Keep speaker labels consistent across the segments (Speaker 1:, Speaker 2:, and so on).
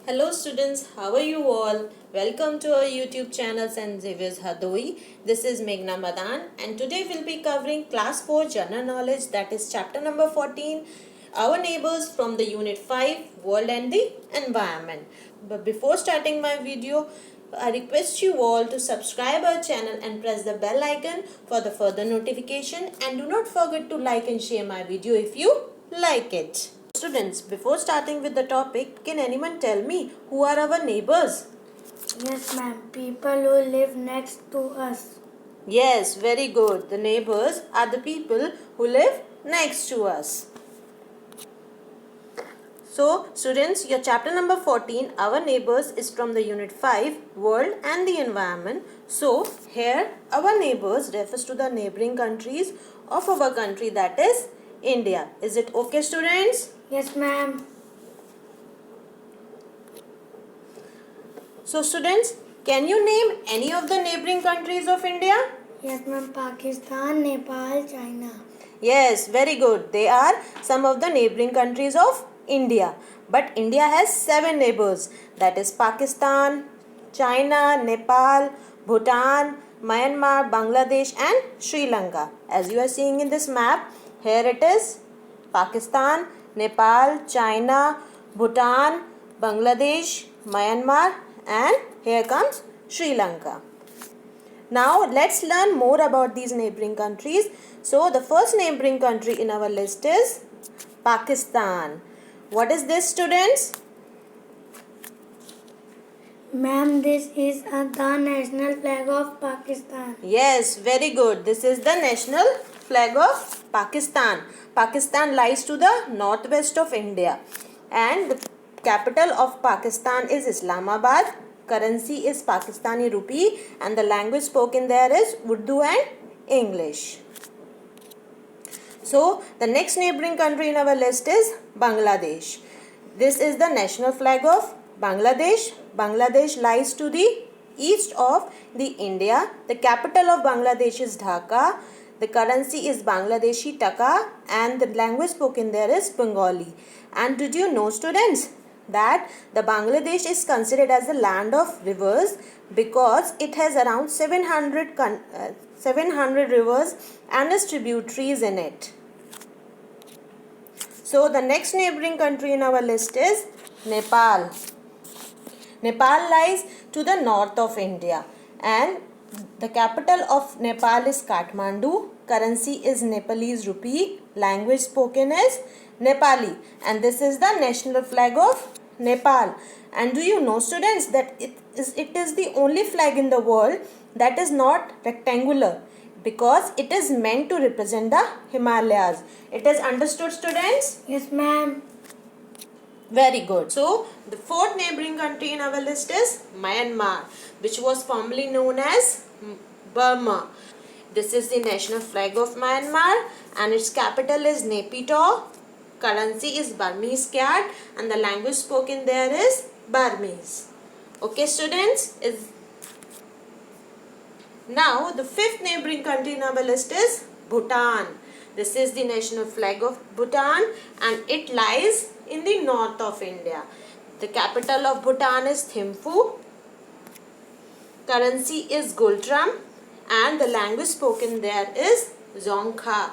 Speaker 1: Hello students, how are you all? Welcome to our YouTube channel St. Xavier's Hardoi. This is Meghna Madan and today we'll be covering class 4 general knowledge, that is chapter number 14, our neighbors from the unit 5, world and the environment. But before starting my video, I request you all to subscribe our channel and press the bell icon for the further notification, and do not forget to like and share my video if you like it. Students, before starting with the topic, can anyone tell me who are our neighbors?
Speaker 2: Yes, ma'am. People who live next to us.
Speaker 1: Yes, very good. The neighbors are the people who live next to us. So, students, your chapter number 14, our neighbors, is from the unit 5, world and the environment. So, here our neighbors refers to the neighboring countries of our country, that is India. Is it okay, students?
Speaker 2: Yes, ma'am.
Speaker 1: So, students, can you name any of the neighboring countries of India?
Speaker 2: Yes, ma'am. Pakistan, Nepal, China.
Speaker 1: Yes, very good. They are some of the neighboring countries of India. But India has 7 neighbors. That is Pakistan, China, Nepal, Bhutan, Myanmar, Bangladesh and Sri Lanka. As you are seeing in this map, here it is Pakistan, Nepal, China, Bhutan, Bangladesh, Myanmar and here comes Sri Lanka. Now let's learn more about these neighboring countries. So the first neighboring country in our list is Pakistan. What is this, students?
Speaker 2: Ma'am, this is the national flag of Pakistan.
Speaker 1: Yes, very good. This is the national flag of Pakistan. Pakistan lies to the northwest of India and the capital of Pakistan is Islamabad. Currency is Pakistani rupee and the language spoken there is Urdu and English. So the next neighboring country in our list is Bangladesh. This is the national flag of Bangladesh. Bangladesh lies to the east of the India. The capital of Bangladesh is Dhaka. The currency is Bangladeshi taka and the language spoken there is Bengali. And did you know, students, that the Bangladesh is considered as the land of rivers because it has around 700 rivers and its tributaries in it. So the next neighboring country in our list is Nepal. Nepal lies to the north of India and the capital of Nepal is Kathmandu. Currency is Nepalese rupee. Language spoken is Nepali and this is the national flag of Nepal. And do you know, students, that it is the only flag in the world that is not rectangular because it is meant to represent the Himalayas. It is understood, students?
Speaker 2: Yes, ma'am.
Speaker 1: Very good. So, the fourth neighboring country in our list is Myanmar, which was formerly known as Burma. This is the national flag of Myanmar and its capital is Naypyidaw. Currency is Burmese kyat and the language spoken there is Burmese. Okay, students? Now, the fifth neighboring country in our list is Bhutan. This is the national flag of Bhutan and it lies in the north of India. The capital of Bhutan is Thimphu. Currency is Gultram and the language spoken there is Dzongkha.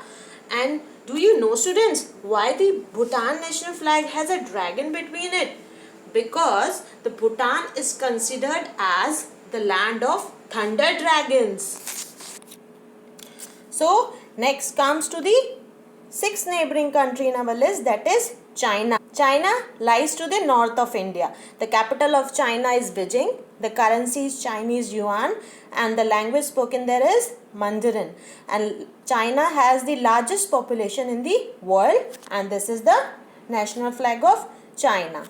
Speaker 1: And do you know, students, why the Bhutan national flag has a dragon between it? Because the Bhutan is considered as the land of thunder dragons. So next comes to the sixth neighboring country in our list, that is China. China lies to the north of India. The capital of China is Beijing. The currency is Chinese yuan and the language spoken there is Mandarin. And China has the largest population in the world and this is the national flag of China.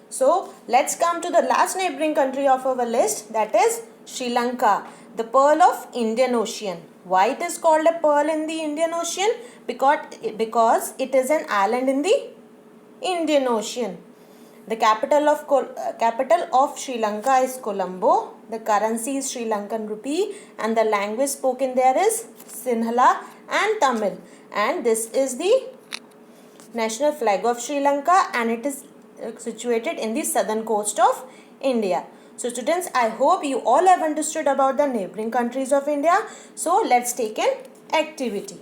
Speaker 1: So let's come to the last neighboring country of our list, that is Sri Lanka, the pearl of Indian Ocean. Why it is called a pearl in the Indian Ocean? Because it is an island in the Indian Ocean. The capital of Sri Lanka is Colombo. The currency is Sri Lankan rupee and the language spoken there is Sinhala and Tamil. And this is the national flag of Sri Lanka and it is situated in the southern coast of India. So students, I hope you all have understood about the neighboring countries of India. So let's take an activity.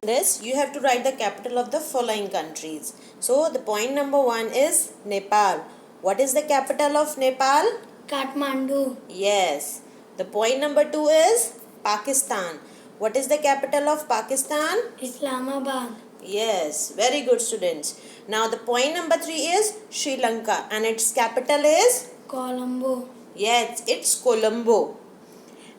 Speaker 1: This you have to write the capital of the following countries. So the point number 1 is Nepal. What is the capital of Nepal?
Speaker 2: Kathmandu.
Speaker 1: Yes. The point number 2 is Pakistan. What is the capital of Pakistan?
Speaker 2: Islamabad.
Speaker 1: Yes, very good students. Now the point number 3 is Sri Lanka and its capital is?
Speaker 2: Colombo.
Speaker 1: Yes, it's Colombo.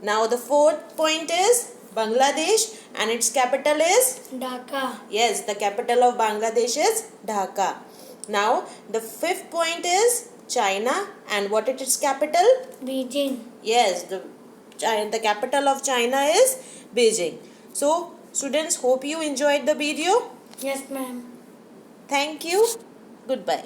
Speaker 1: Now the fourth point is Bangladesh and its capital is?
Speaker 2: Dhaka.
Speaker 1: Yes, the capital of Bangladesh is Dhaka. Now the fifth point is China and what is its capital?
Speaker 2: Beijing.
Speaker 1: Yes, the capital of China is Beijing. So students, hope you enjoyed the video.
Speaker 2: Yes, ma'am.
Speaker 1: Thank you. Goodbye.